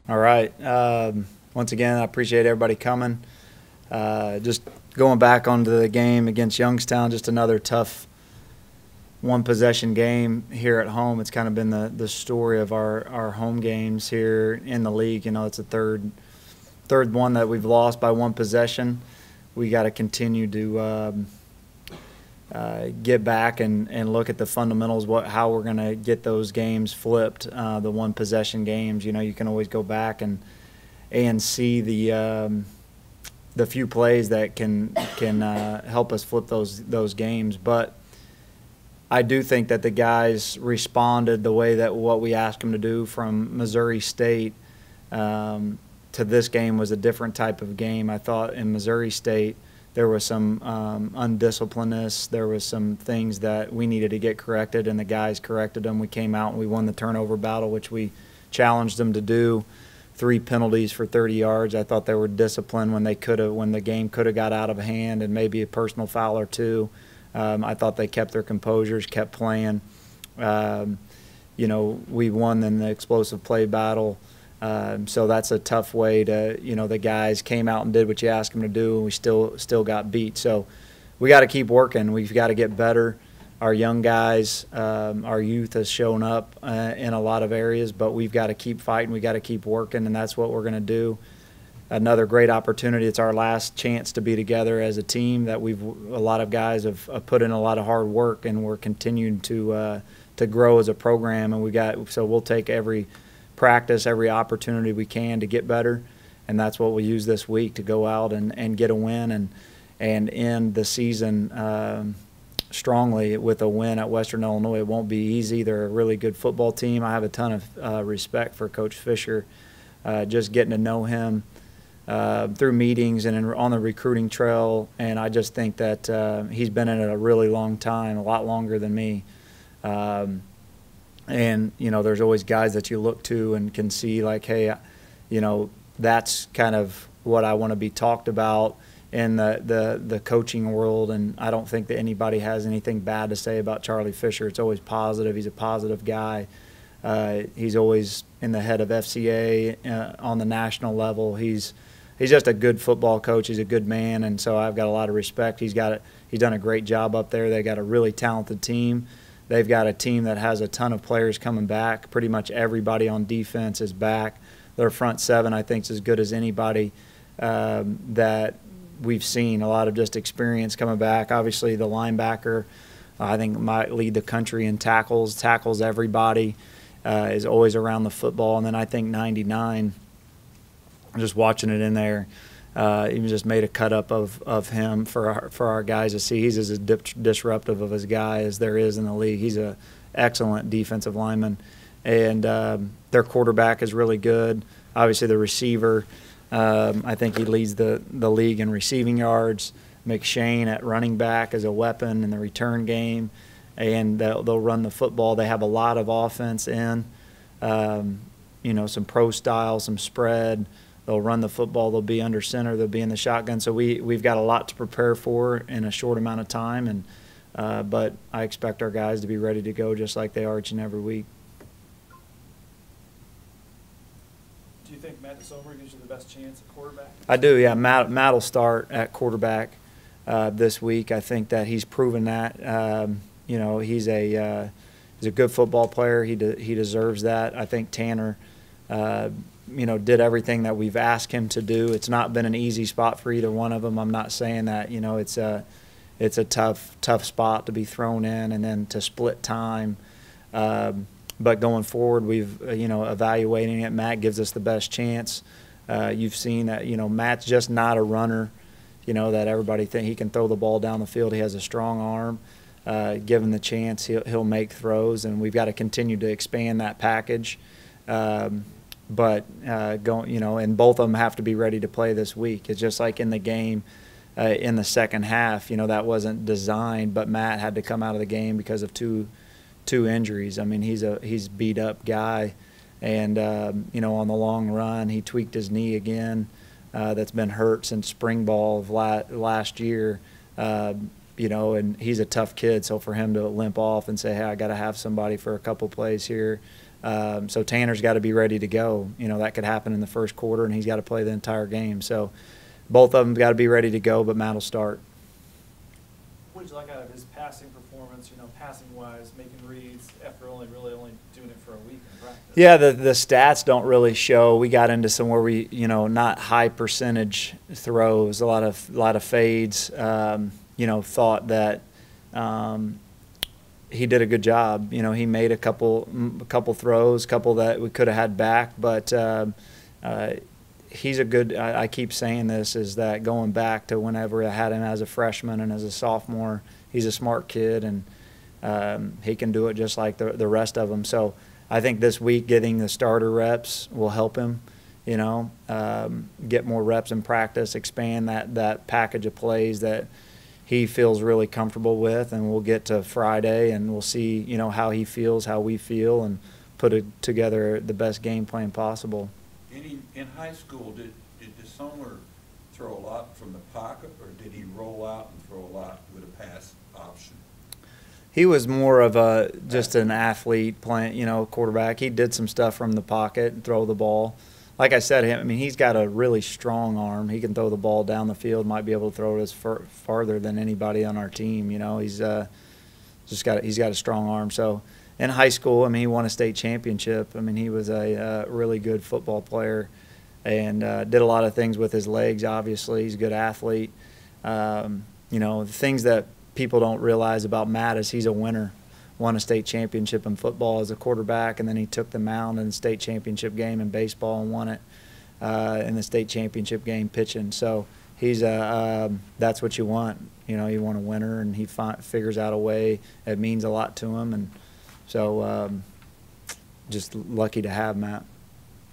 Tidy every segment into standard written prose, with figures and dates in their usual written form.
All right. Once again, I appreciate everybody coming. Just going back onto the game against Youngstown, just another tough one-possession game here at home. It's kind of been the story of our home games here in the league. You know, it's the third one that we've lost by one possession. We got to continue to get back and look at the fundamentals, how we're going to get those games flipped, the one-possession games. You know, you can always go back and see the few plays that can help us flip those games. But I do think that the guys responded the way that what we asked them to do from Missouri State to this game was a different type of game. I thought in Missouri State there was some undisciplinedness. There was some things that we needed to get corrected, and the guys corrected them. We came out and we won the turnover battle, which we challenged them to do. 3 penalties for 30 yards. I thought they were disciplined when the game could have got out of hand, and maybe a personal foul or two. I thought they kept their composures, kept playing. You know, we won in the explosive play battle. So that's a tough way to, you know, the guys came out and did what you asked them to do, and we still got beat. So we got to keep working. We've got to get better. Our young guys, our youth has shown up in a lot of areas, but we've got to keep fighting. We got to keep working, and that's what we're going to do. Another great opportunity. It's our last chance to be together as a team. That a lot of guys have put in a lot of hard work, and we're continuing to grow as a program. And so we'll take every practice, every opportunity we can to get better, and that's what we'll use this week to go out and get a win and end the season strongly with a win at Western Illinois. It won't be easy. They're a really good football team. I have a ton of respect for Coach Fisher. Just getting to know him through meetings and on the recruiting trail, and I just think that he's been in it a really long time, a lot longer than me. And, you know, there's always guys that you look to and can see like, hey, you know, that's kind of what I want to be talked about in the coaching world. And I don't think that anybody has anything bad to say about Charlie Fisher. It's always positive. He's a positive guy. He's always in the head of FCA on the national level. He's just a good football coach. He's a good man, and so I've got a lot of respect. He's done a great job up there. They got a really talented team. They've got a team that has a ton of players coming back. Pretty much everybody on defense is back. Their front seven, I think, is as good as anybody that we've seen. A lot of just experience coming back. Obviously, the linebacker, I think, might lead the country in tackles everybody, is always around the football. And then I think 99, just watching it in there, even just made a cut up of him for our guys to see. He's as disruptive of a guy as there is in the league. He's an excellent defensive lineman, and their quarterback is really good. Obviously, the receiver, I think he leads the league in receiving yards. McShane at running back is a weapon in the return game, and they'll run the football. They have a lot of offense in, you know, some pro style, some spread. They'll run the football. They'll be under center. They'll be in the shotgun. So we've got a lot to prepare for in a short amount of time. And but I expect our guys to be ready to go just like they are each and every week. Do you think Matt DeSomer gives you the best chance at quarterback? I do, yeah. Matt will start at quarterback this week. I think that he's proven that. You know, he's a good football player. He deserves that. I think Tanner you know, did everything that we've asked him to do. It's not been an easy spot for either one of them. I'm not saying that, you know, it's a tough spot to be thrown in and then to split time. But going forward, we've, you know, evaluating it, Matt gives us the best chance. You've seen that, you know, Matt's just not a runner, you know, that everybody think he can throw the ball down the field. He has a strong arm. Given the chance, he'll make throws, and we've got to continue to expand that package. But you know, and both of them have to be ready to play this week. It's just like in the game in the second half. You know, that wasn't designed, but Matt had to come out of the game because of two injuries. I mean, he's beat up guy, and you know, on the long run, he tweaked his knee again. That's been hurt since spring ball of last year. You know, and he's a tough kid, so for him to limp off and say, hey, I got to have somebody for a couple plays here, So Tanner's got to be ready to go. That could happen in the first quarter, and he's got to play the entire game. So both of them got to be ready to go, but Matt will start. What did you like out of his passing performance, passing-wise, making reads after only doing it for a week in practice? Yeah, the stats don't really show. We got into some where we, not high percentage throws, a lot of fades. Thought that he did a good job. He made a couple throws, couple that we could have had back, but he's a good. I keep saying this, is that going back to whenever I had him as a freshman and as a sophomore, he's a smart kid, and he can do it just like the rest of them. So I think this week getting the starter reps will help him, get more reps in practice, expand that package of plays that he feels really comfortable with, and we'll get to Friday and we'll see, how he feels, how we feel, and put together the best game plan possible. In high school, did DeSommer throw a lot from the pocket, or did he roll out and throw a lot with a pass option? He was more of just an athlete playing, quarterback. He did some stuff from the pocket and throw the ball. Like I said, he's got a really strong arm. He can throw the ball down the field, might be able to throw it as farther than anybody on our team. He's got a strong arm. So in high school, he won a state championship. He was a really good football player, and did a lot of things with his legs. Obviously, he's a good athlete. The things that people don't realize about Matt is he's a winner. Won a state championship in football as a quarterback, and then he took the mound in the state championship game in baseball and won it in the state championship game pitching. So he's that's what you want. You want a winner, and he figures out a way. It means a lot to him, and so just lucky to have Matt.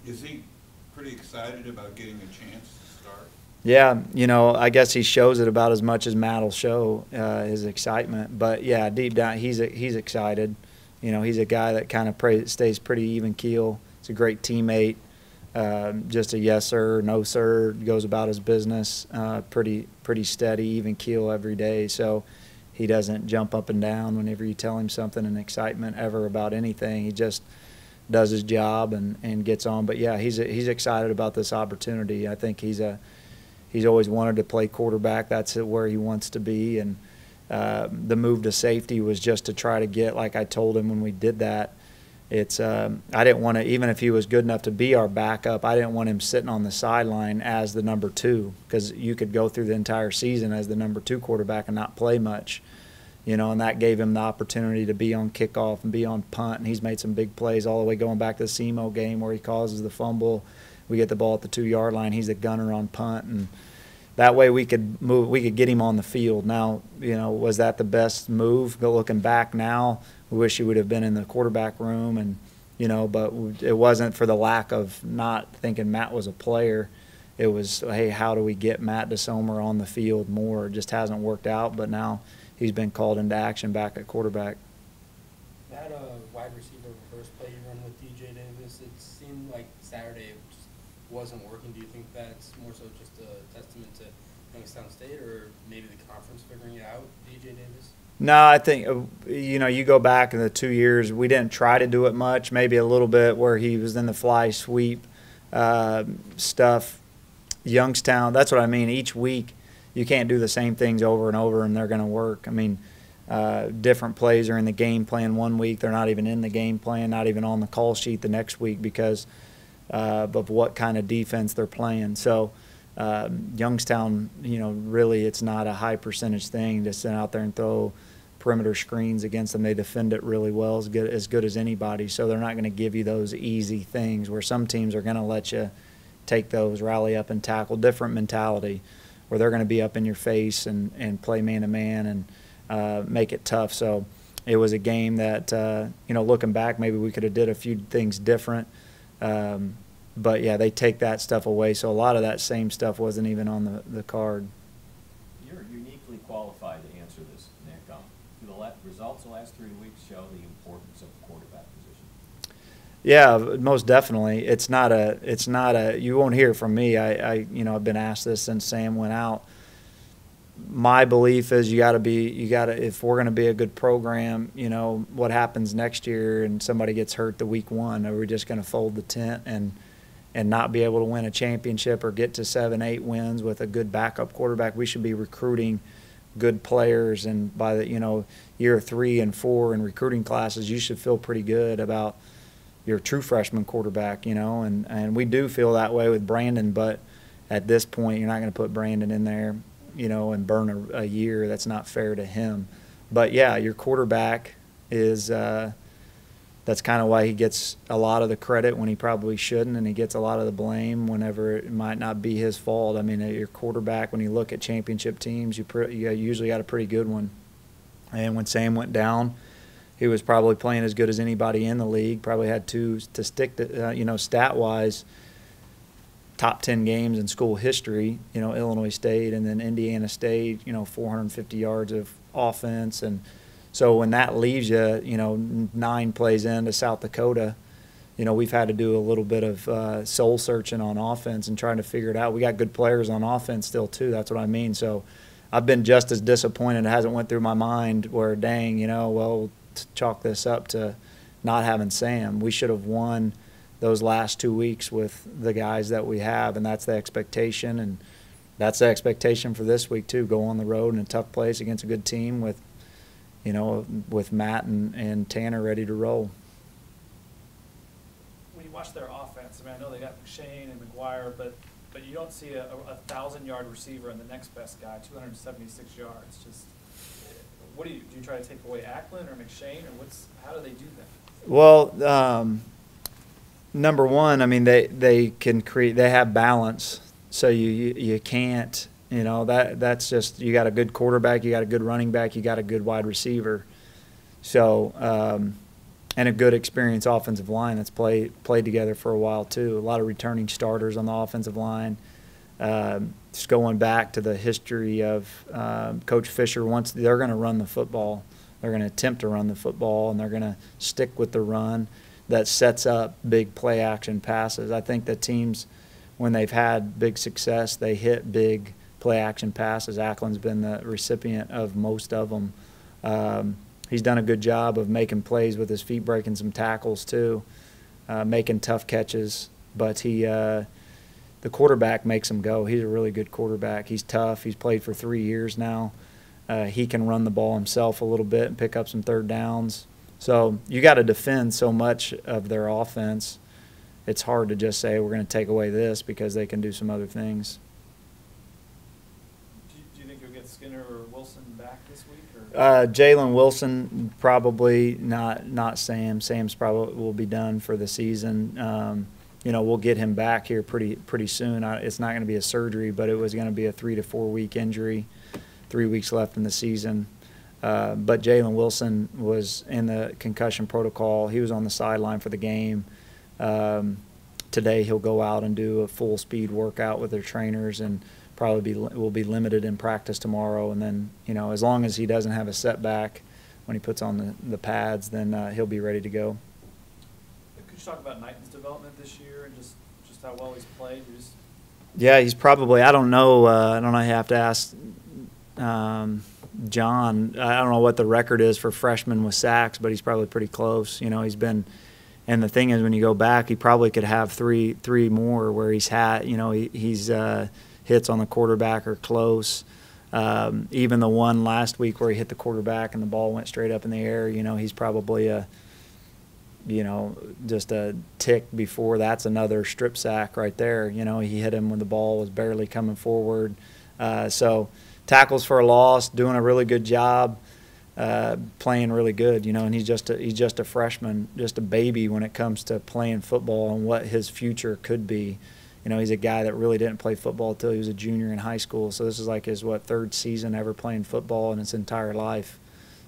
Is he pretty excited about getting a chance to start? Yeah, I guess he shows it about as much as Matt will show his excitement. But, yeah, deep down he's excited. He's a guy that kind of stays pretty even keel. He's a great teammate, just a yes sir, no sir, goes about his business, pretty steady, even keel every day. So he doesn't jump up and down whenever you tell him something in excitement ever about anything. He just does his job and gets on. But, yeah, he's excited about this opportunity. I think he's always wanted to play quarterback. That's where he wants to be. And the move to safety was just to try to get, like I told him when we did that, I didn't want to, even if he was good enough to be our backup, I didn't want him sitting on the sideline as the number 2, because you could go through the entire season as the number 2 quarterback and not play much. And that gave him the opportunity to be on kickoff and be on punt. And he's made some big plays all the way going back to the SEMO game where he causes the fumble. We get the ball at the 2-yard line. He's a gunner on punt, and that way we could get him on the field. Now, was that the best move? Looking back now, we wish he would have been in the quarterback room, and but it wasn't for the lack of not thinking Matt was a player. It was, hey, how do we get Matt DeSommer on the field more? It just hasn't worked out, but now he's been called into action back at quarterback. That wide receiver reverse play you run with DJ Davis, it seemed like Saturday just wasn't working. Do you think that's more so just a testament to Youngstown State, or maybe the conference figuring it out, DJ Davis? No, I think, you go back in the 2 years, we didn't try to do it much, maybe a little bit where he was in the fly sweep stuff. Youngstown, that's what I mean. Each week you can't do the same things over and over and they're going to work. Different plays are in the game plan one week. They're not even in the game plan, not even on the call sheet the next week because of what kind of defense they're playing. So Youngstown, really it's not a high percentage thing to sit out there and throw perimeter screens against them. They defend it really well, as good as anybody. So they're not going to give you those easy things where some teams are going to let you take those, rally up and tackle. Different mentality where they're going to be up in your face and play man-to-man and make it tough. So it was a game that, looking back, maybe we could have did a few things different. But, yeah, they take that stuff away. So a lot of that same stuff wasn't even on the card. You're uniquely qualified to answer this, Nick. The results the last 3 weeks show the importance of the quarterback position. Yeah, most definitely. It's not a. You won't hear from me. I've been asked this since Sam went out. my belief is if we're going to be a good program, what happens next year and somebody gets hurt the week one, are we just going to fold the tent and not be able to win a championship or get to 7-8 wins with a good backup quarterback? We should be recruiting good players, and by the year 3 and 4 in recruiting classes, you should feel pretty good about your true freshman quarterback, and we do feel that way with Brandon, but at this point you're not going to put Brandon in there, and burn a year. That's not fair to him. But yeah, your quarterback is that's kind of why he gets a lot of the credit when he probably shouldn't, and he gets a lot of the blame whenever it might not be his fault. I mean, your quarterback, when you look at championship teams, you usually got a pretty good one. And when Sam went down, he was probably playing as good as anybody in the league, probably had two to stick to, stat-wise, top 10 games in school history, Illinois State and then Indiana State, 450 yards of offense. And so when that leaves you, 9 plays into South Dakota, we've had to do a little bit of soul searching on offense and trying to figure it out. We got good players on offense still too. That's what I mean. So I've been just as disappointed. It hasn't went through my mind where, dang, we'll chalk this up to not having Sam. We should have won those last 2 weeks with the guys that we have, and that's the expectation. And that's the expectation for this week too. Go on the road in a tough place against a good team with Matt and Tanner ready to roll. When you watch their offense, I know they got McShane and McGuire, but you don't see a 1,000-yard receiver and the next best guy, 276 yards. Just what do you try to take away Ackland or McShane, or how do they do that? Well, number one, they can create. They have balance, so you can't. That's just, you got a good quarterback, you got a good running back, you got a good wide receiver, so and a good experienced offensive line that's played together for a while too. A lot of returning starters on the offensive line. Just going back to the history of Coach Fisher, once they're going to run the football, they're going to attempt to run the football, and they're going to stick with the run. That sets up big play action passes. I think that teams, when they've had big success, they hit big play action passes. Ackland's been the recipient of most of them. He's done a good job of making plays with his feet, breaking some tackles too, making tough catches. But the quarterback makes him go. He's a really good quarterback. He's tough. He's played for 3 years now. He can run the ball himself a little bit and pick up some third downs. So you got to defend so much of their offense. It's hard to just say we're going to take away this because they can do some other things. Do you think you'll get Skinner or Wilson back this week? Jalen Wilson probably not Sam. Sam's probably will be done for the season. We'll get him back here pretty soon. It's not going to be a surgery, but it was going to be a 3 to 4 week injury. 3 weeks left in the season. But Jalen Wilson was in the concussion protocol. He was on the sideline for the game. Today he'll go out and do a full speed workout with their trainers, and probably will be limited in practice tomorrow. And then as long as he doesn't have a setback when he puts on the pads, then he'll be ready to go. Could you talk about Knighton's development this year and just how well he's played? Yeah, he's probably, I don't know. I have to ask John. I don't know what the record is for freshmen with sacks, but he's probably pretty close. He's been, and the thing is, when you go back, he probably could have three more where he's had, he's hits on the quarterback are close. Even the one last week where he hit the quarterback and the ball went straight up in the air, he's probably just a tick before. That's another strip sack right there. He hit him when the ball was barely coming forward. So tackles for a loss, doing a really good job, playing really good, and he's just a freshman, just a baby when it comes to playing football and what his future could be. He's a guy that really didn't play football until he was a junior in high school. So this is like his, third season ever playing football in his entire life.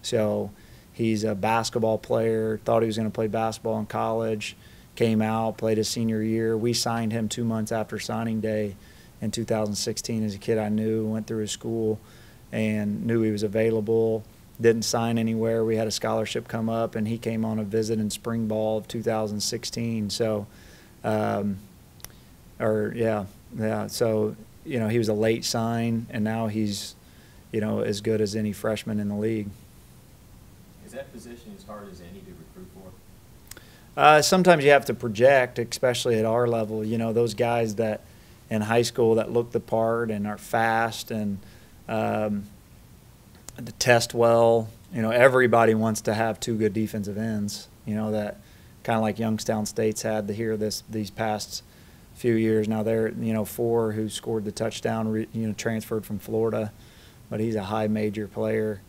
So he's a basketball player, thought he was going to play basketball in college, came out, played his senior year. We signed him 2 months after signing day in 2016 as a kid I knew, went through his school and knew he was available, didn't sign anywhere. We had a scholarship come up, and he came on a visit in spring ball of 2016. So, so, he was a late sign, and now he's as good as any freshman in the league. Is that position as hard as any to recruit for? Sometimes you have to project, especially at our level. Those guys that in high school that look the part and are fast and test well. Everybody wants to have two good defensive ends. That kind of like Youngstown State's had here these past few years. Now they're 4 who scored the touchdown, transferred from Florida, but he's a high major player.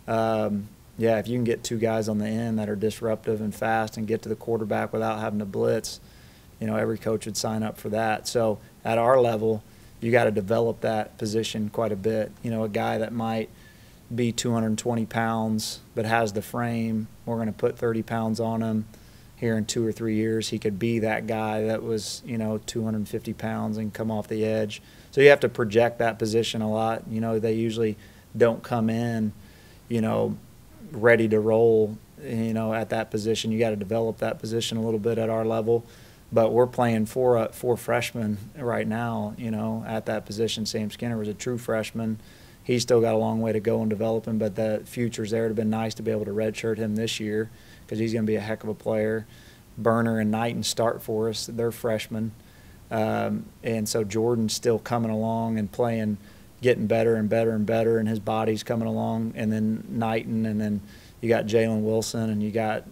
Yeah, if you can get 2 guys on the end that are disruptive and fast and get to the quarterback without having to blitz, every coach would sign up for that. So at our level, you got to develop that position quite a bit. A guy that might be 220 pounds but has the frame, we're going to put 30 pounds on him. Here in 2 or 3 years, he could be that guy that was, 250 pounds and come off the edge. So you have to project that position a lot. They usually don't come in, ready to roll, at that position. You got to develop that position a little bit at our level. But we're playing 4 freshmen right now, at that position. Sam Skinner was a true freshman. He's still got a long way to go in developing, but the future's there. It would have been nice to be able to redshirt him this year because he's going to be a heck of a player. Burner and Knighton start for us. They're freshmen. And so Jordan's still coming along and playing, getting better and better and better, and his body's coming along. And then Knighton, and then you got Jalen Wilson, and you got,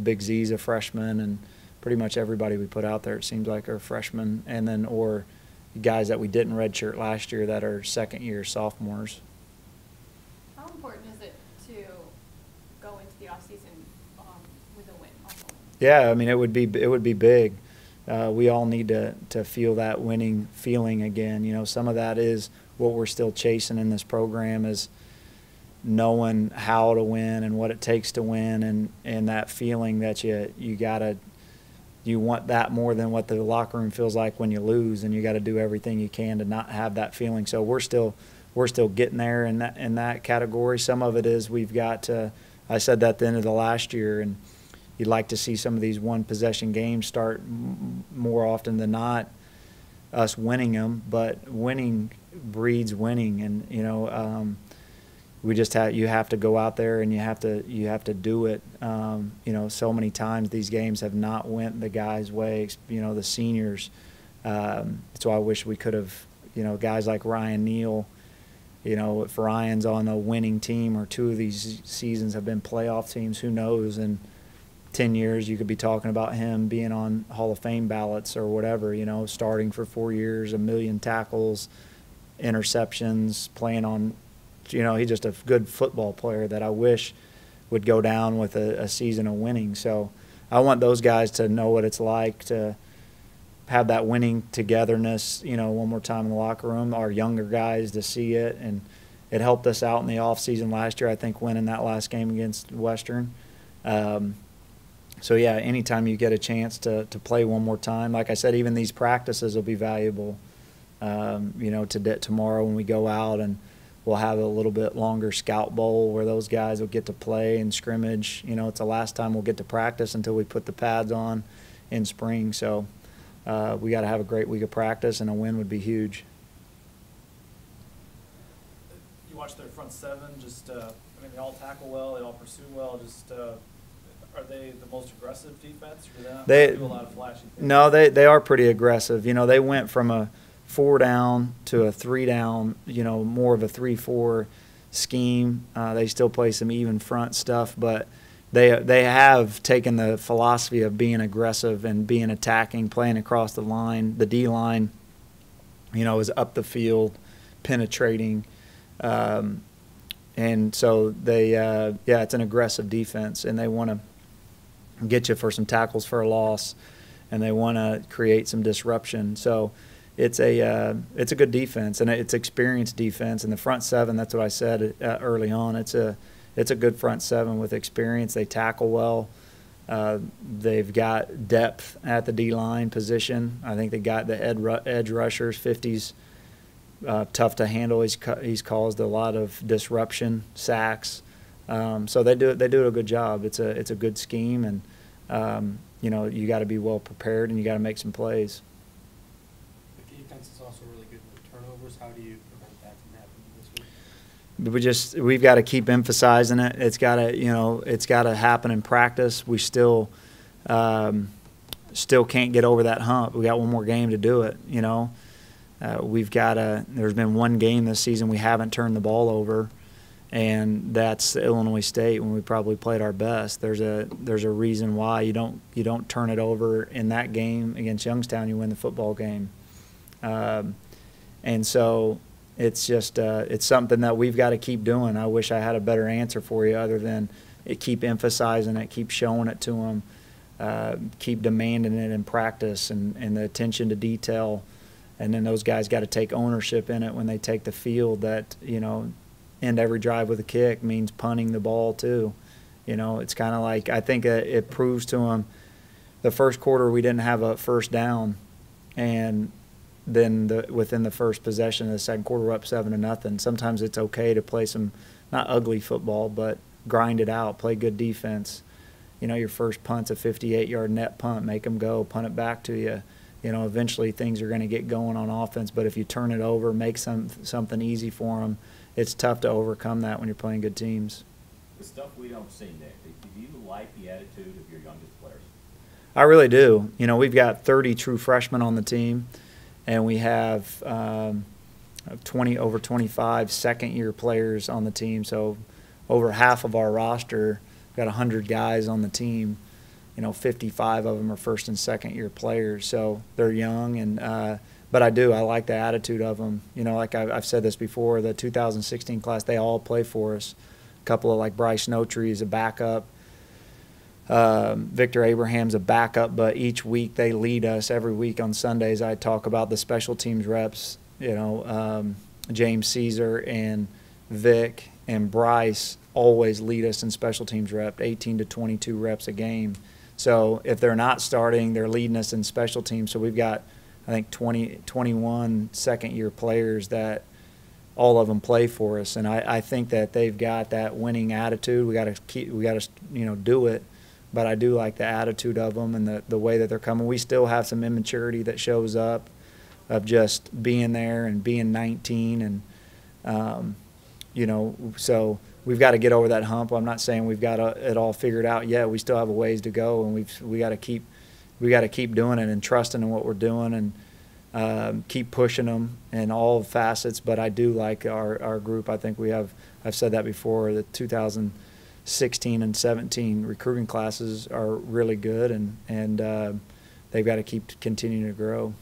Big Z's a freshman, and pretty much everybody we put out there, it seems like, are freshmen. And then or guys that we didn't redshirt last year that are second-year sophomores. How important is it to go into the offseason with a win? Yeah, I mean it would be big. We all need to feel that winning feeling again. Some of that is what we're still chasing in this program is knowing how to win and what it takes to win, and that feeling that you want that more than what the locker room feels like when you lose, and you got to do everything you can to not have that feeling. So we're still getting there in that category. Some of it is we've got to. I said that at the end of the last year, and you'd like to see some of these one possession games start more often than not, us winning them. But winning breeds winning, and we just you have to go out there and you have to do it. So many times these games have not went the guys' way. The seniors. So I wish we could have. Guys like Ryan Neal. If Ryan's on a winning team or 2 of these seasons have been playoff teams, who knows? In 10 years, you could be talking about him being on Hall of Fame ballots or whatever. Starting for 4 years, 1 million tackles, interceptions, playing on. He's just a good football player that I wish would go down with a season of winning. So I want those guys to know what it's like to have that winning togetherness, one more time in the locker room. Our younger guys to see it, and it helped us out in the off season last year, I think, winning that last game against Western. So, yeah, anytime you get a chance to play one more time, like I said, even these practices will be valuable, tomorrow when we go out, and we'll have a little bit longer scout bowl where those guys will get to play and scrimmage. It's the last time we'll get to practice until we put the pads on in spring. So we got to have a great week of practice, and a win would be huge. You watch their front 7, they all tackle well, they all pursue well, are they the most aggressive defense, or do they not do a lot of flashy things? No, they are pretty aggressive. They went from a 4 down to a 3 down, more of a 3-4 scheme. They still play some even front stuff, but they have taken the philosophy of being aggressive and being attacking, playing across the line. The D line, is up the field, penetrating, and so they, it's an aggressive defense, and they want to get you for some tackles for a loss, and they want to create some disruption. So it's a good defense, and it's experienced defense. And the front 7, that's what I said early on. It's a good front 7 with experience. They tackle well. They've got depth at the D-line position. I think they got the edge rushers. 50's tough to handle. He's caused a lot of disruption, sacks. So they do a good job. It's a good scheme, and you got to be well prepared, and you got to make some plays. The defense is also really good with turnovers. How do you prevent that from happening this week? we've got to keep emphasizing it. It's got to happen in practice. We still can't get over that hump. We got one more game to do it. There's been one game this season we haven't turned the ball over, and that's Illinois State when we probably played our best. There's a reason why you don't turn it over in that game against Youngstown. You win the football game, and so it's just it's something that we've got to keep doing. I wish I had a better answer for you other than keep emphasizing it, keep showing it to them, keep demanding it in practice, and the attention to detail. And then those guys got to take ownership in it when they take the field. That end every drive with a kick means punting the ball too. It's kind of like I think it proves to them. The first quarter we didn't have a first down, and then within the first possession of the second quarter we're up 7-0. Sometimes it's okay to play some not ugly football, but grind it out, play good defense. Your first punt's a 58-yard net punt, make them go, punt it back to you. Eventually things are going to get going on offense, but if you turn it over, make something easy for them, it's tough to overcome that when you're playing good teams. The stuff we don't see, Nick, do you like the attitude of your youngest players? I really do. We've got 30 true freshmen on the team, and we have over 25 second-year players on the team, so over half of our roster, got 100 guys on the team. 55 of them are first and second year players, so they're young. And but I like the attitude of them. Like I've said this before, the 2016 class, they all play for us. A couple of like Bryce Notree is a backup. Victor Abraham's a backup, but each week they lead us. Every week on Sundays I talk about the special teams reps. James Caesar and Vic and Bryce always lead us in special teams rep, 18 to 22 reps a game. So if they're not starting, they're leading us in special teams. So we've got, I think, 21 second-year players that all of them play for us, and I think that they've got that winning attitude. We got to do it, but I do like the attitude of them and the way that they're coming. We still have some immaturity that shows up of just being there and being 19, and so we've got to get over that hump. I'm not saying we've got it all figured out yet. We still have a ways to go, and we got to keep doing it and trusting in what we're doing, and keep pushing them in all facets. But I do like our group. I think I've said that before, the 2016 and 17 recruiting classes are really good, and they've got to keep continuing to grow.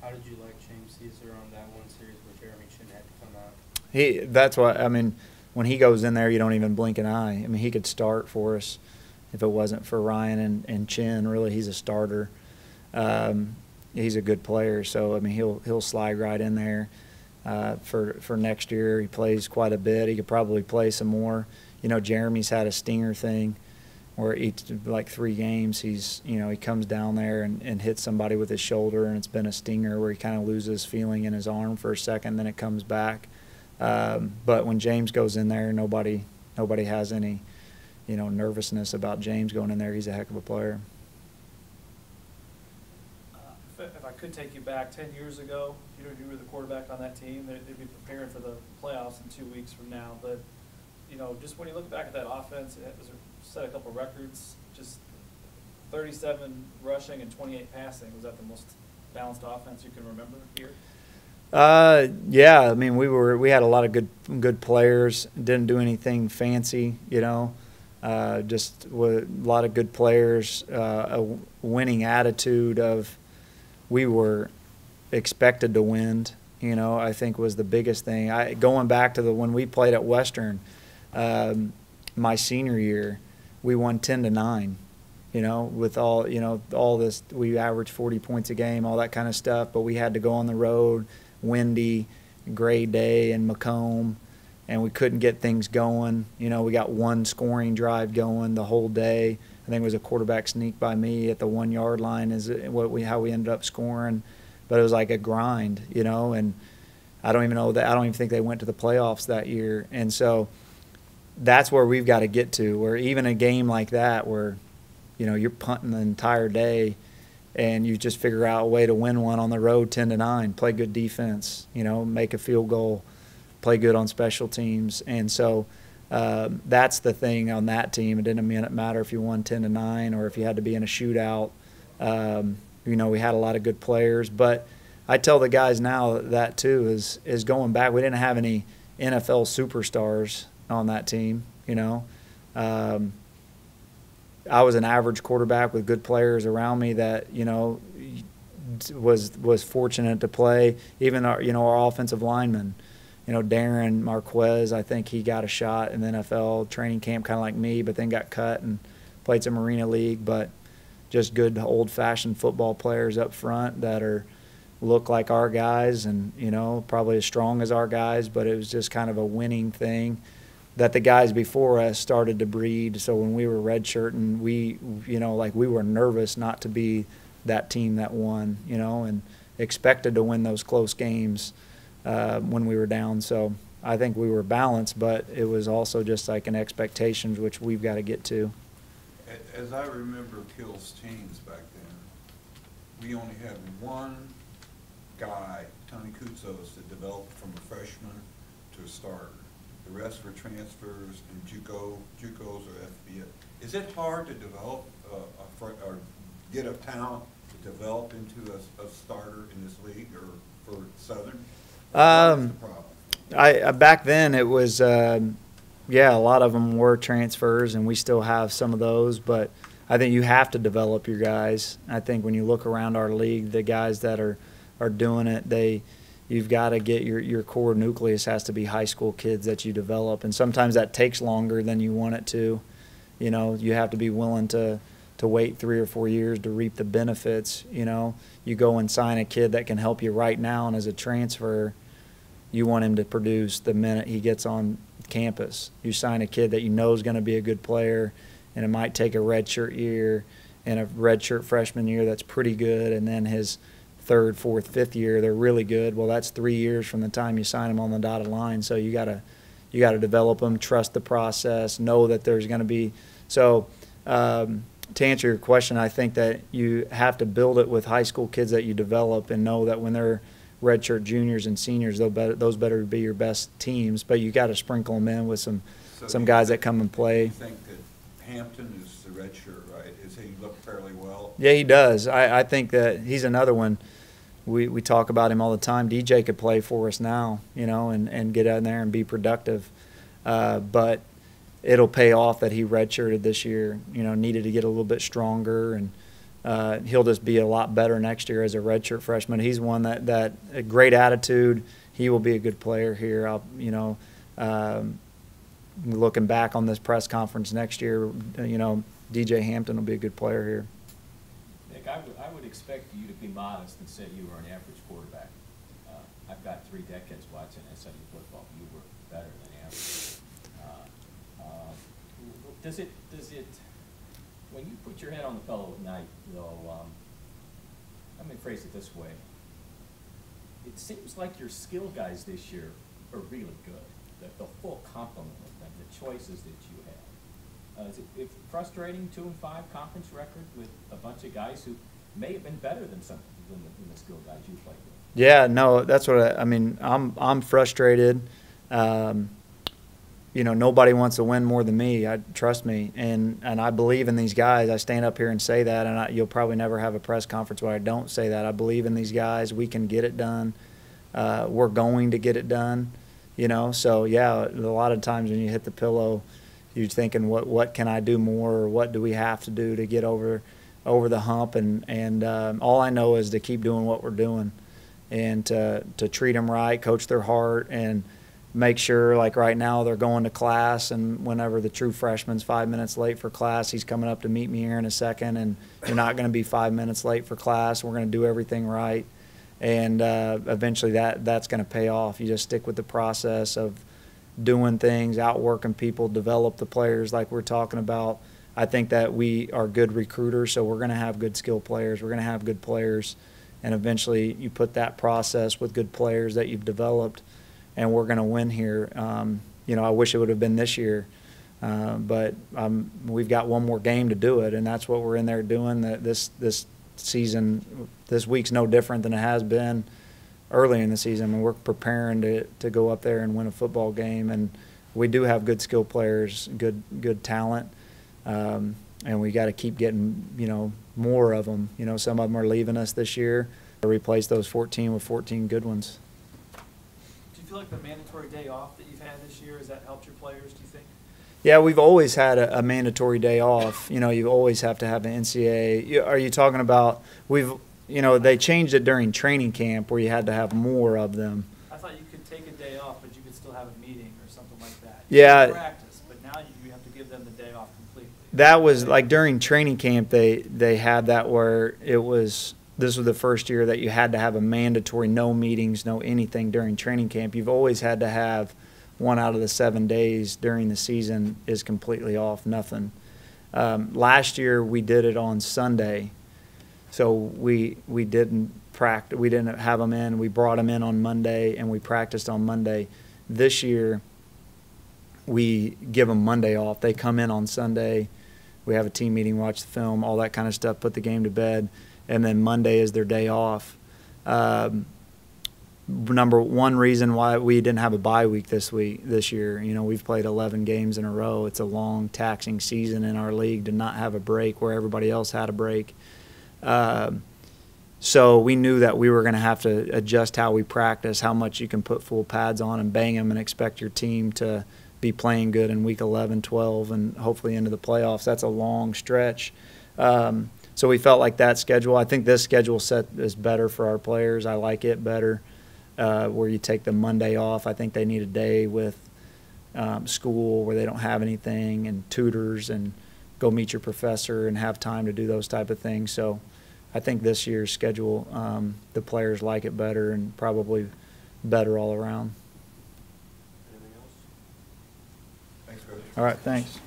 How did you like James Caesar on that one series where Jeremy Chin had to come out? That's why, when he goes in there, you don't even blink an eye. He could start for us if it wasn't for Ryan and Chin. Really, he's a starter. He's a good player, so he'll slide right in there. For next year, he plays quite a bit. He could probably play some more. Jeremy's had a stinger thing where each 3 games he comes down there and hits somebody with his shoulder, and it's been a stinger where he kind of loses feeling in his arm for a second, then it comes back. But when James goes in there, nobody has any nervousness about James going in there. He's a heck of a player. If I could take you back 10 years ago, you were the quarterback on that team. They'd be preparing for the playoffs in 2 weeks from now. But just when you look back at that offense, it set a couple records. Just 37 rushing and 28 passing. Was that the most balanced offense you can remember here? Yeah. We had a lot of good players. Didn't do anything fancy, just with a lot of good players. A winning attitude of we were expected to win. I think was the biggest thing. Going back to when we played at Western, my senior year, we won 10-9. With all this, we averaged 40 points a game, all that kind of stuff. But we had to go on the road. Windy, gray day in Macomb, and we couldn't get things going. We got one scoring drive going the whole day. I think it was a quarterback sneak by me at the 1 yard line is how we ended up scoring. But it was like a grind, and I don't even think they went to the playoffs that year. And so that's where we've got to get to, where even a game like that where, you're punting the entire day, and you just figure out a way to win one on the road 10-9, play good defense, make a field goal, play good on special teams. And so that's the thing on that team. It didn't matter if you won 10-9 or if you had to be in a shootout. You know, we had a lot of good players. But I tell the guys now that too is going back. We didn't have any NFL superstars on that team, you know. I was an average quarterback with good players around me that, you know, was fortunate to play. Even our offensive linemen, you know, Darren Marquez, I think he got a shot in the NFL training camp, kind of like me, but then got cut and played some Arena League. But just good old-fashioned football players up front that look like our guys, and, you know, probably as strong as our guys. But it was just kind of a winning thing that the guys before us started to breed. So when we were redshirting, we were nervous not to be that team that won, you know, and expected to win those close games when we were down. So I think we were balanced, but it was also just like an expectations, which we've got to get to. As I remember Kill's teams back then, we only had one guy, Tony Kutzos, that developed from a freshman to a starter. The rest were transfers and JUCOs or FBS. Is it hard to develop or get a talent to develop into a starter in this league or for Southern? What's the problem? Back then it was, a lot of them were transfers, and we still have some of those. But I think you have to develop your guys. I think when you look around our league, the guys that are doing it, you've got to get your core nucleus has to be high school kids that you develop, and sometimes that takes longer than you want it to. You know, you have to be willing to wait 3 or 4 years to reap the benefits. You know, you go and sign a kid that can help you right now, and as a transfer, you want him to produce the minute he gets on campus. You sign a kid that you know is going to be a good player, and it might take a redshirt year and a redshirt freshman year that's pretty good, and then his third, fourth, fifth year they're really good. Well, that's 3 years from the time you sign them on the dotted line. So you got to develop them, trust the process, know that there's going to be. So to answer your question, I think that you have to build it with high school kids that you develop, and know that when they're redshirt juniors and seniors, those better be your best teams. But you got to sprinkle them in with some guys that come and play. You think that Hampton is the redshirt, right? Is he look fairly well? Yeah, he does. I think that he's another one. We talk about him all the time. DJ could play for us now, you know, and get out there and be productive. But it'll pay off that he redshirted this year, you know, needed to get a little bit stronger, and he'll just be a lot better next year as a redshirt freshman. He's one that a great attitude. He will be a good player here. Looking back on this press conference next year, you know, DJ Hampton will be a good player here. Nick, I would expect you to be modest and say you were an average quarterback. I've got 3 decades watching SIU football. You were better than average. Does it, when you put your head on the pillow at night, though, let me phrase it this way. It seems like your skill guys this year are really good. The full complement of them, the choices that you have. Is it frustrating 2-5 conference record with a bunch of guys who may have been better than the skill guys you played with? Yeah, no, that's what I mean. I'm frustrated. You know, nobody wants to win more than me. Trust me, and I believe in these guys. I stand up here and say that, and you'll probably never have a press conference where I don't say that. I believe in these guys. We can get it done. We're going to get it done. You know, so yeah, a lot of times when you hit the pillow, you're thinking, what can I do more, or what do we have to do to get over the hump? And all I know is to keep doing what we're doing, and to treat them right, coach their heart, and make sure, like right now, they're going to class, and whenever the true freshman's 5 minutes late for class, he's coming up to meet me here in a second, and you're not going to be 5 minutes late for class. We're going to do everything right, and eventually that's going to pay off. You just stick with the process of doing things, outworking people, develop the players like we're talking about. I think that we are good recruiters, so we're going to have good skill players. We're going to have good players, and eventually you put that process with good players that you've developed, and we're going to win here. You know, I wish it would have been this year, but we've got one more game to do it, and that's what we're in there doing. This season, this week's no different than it has been early in the season. I mean, we're preparing to go up there and win a football game, and we do have good skill players, good talent, and we got to keep getting, you know, more of them. You know, some of them are leaving us this year. Replace those 14 with 14 good ones. Do you feel like the mandatory day off that you've had this year, has that helped your players, do you think? Yeah, we've always had a mandatory day off. You know, you always have to have an NCAA. Are you talking about you know, they changed it during training camp where you had to have more of them. I thought you could take a day off, but you could still have a meeting or something like that. Yeah. You could practice, but now you have to give them the day off completely. That was like during training camp, they had that where this was the first year that you had to have a mandatory no meetings, no anything during training camp. You've always had to have 1 out of the 7 days during the season is completely off, nothing. Last year we did it on Sunday, so we didn't practice. We didn't have them in. We brought them in on Monday and we practiced on Monday. This year we give them Monday off. They come in on Sunday. We have a team meeting, watch the film, all that kind of stuff, put the game to bed, and then Monday is their day off. Number one reason why we didn't have a bye week this year, you know, we've played 11 games in a row. It's a long, taxing season in our league to not have a break where everybody else had a break. So we knew that we were going to have to adjust how we practice, how much you can put full pads on and bang them and expect your team to be playing good in week 11, 12, and hopefully into the playoffs. That's a long stretch. So we felt like that schedule. I think this schedule set is better for our players. I like it better, where you take the Monday off. I think they need a day with school where they don't have anything and tutors and go meet your professor and have time to do those type of things. So I think this year's schedule, the players like it better and probably better all around. Anything else? Thanks, Coach. All right, thanks.